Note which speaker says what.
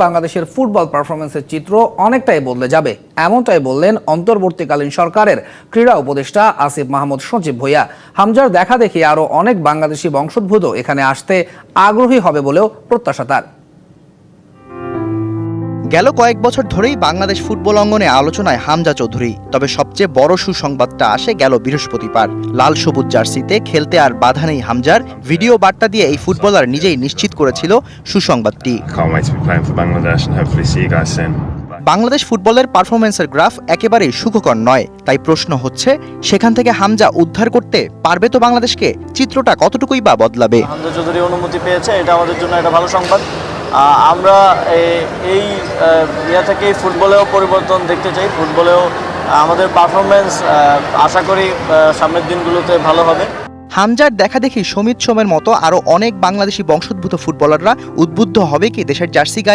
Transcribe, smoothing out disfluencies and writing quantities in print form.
Speaker 1: বাংলাদেশের ফুটবল পারফরমেন্সের চিত্র অনেকটাই বদলে যাবে, এমনটাই বললেন অন্তর্বর্তীকালীন সরকারের ক্রীড়া উপদেষ্টা আসিফ মাহমুদ সজীব ভুঁইয়া। হামজার দেখা দেখি আরো অনেক বাংলাদেশি বংশোদ্ভূত এখানে আসতে আগ্রহী হবে বলেও প্রত্যাশা তার।
Speaker 2: গেল কয়েক বছর ধরেই বাংলাদেশ ফুটবল অঙ্গনে আলোচনায় হামজা চৌধুরী। তবে সবচেয়ে বড় সুসংবাদটা আসে গেল বৃহস্পতিবার। লাল সবুজ জার্সিতে খেলতে আর বাধা নেই হামজার। ভিডিও বার্তা দিয়ে এই ফুটবলার নিজেই নিশ্চিত করেছিল সুসংবাদটি। বাংলাদেশ ফুটবলের পারফরমেন্সের গ্রাফ একেবারেই সুখকর নয়, তাই প্রশ্ন হচ্ছে সেখান থেকে হামজা উদ্ধার করতে পারবে তো বাংলাদেশকে? চিত্রটা কতটুকুই বা বদলাবে?
Speaker 3: হামজা চৌধুরী অনুমতি পেয়েছে, এটা আমাদের জন্য একটা ভালো সংবাদ। আমরা এই ইয়ে থেকে ফুটবলেও পরিবর্তন দেখতে চাই। ফুটবলেও আমাদের পারফরমেন্স আশা করি সামনের দিনগুলোতে ভালো হবে।
Speaker 2: হামজার দেখা দেখি সমিত সোমের মতো আরো অনেক বাংলাদেশি বংশোদ্ভূত ফুটবলাররা উদ্বুদ্ধ হবে কি দেশের জার্সি গায়ে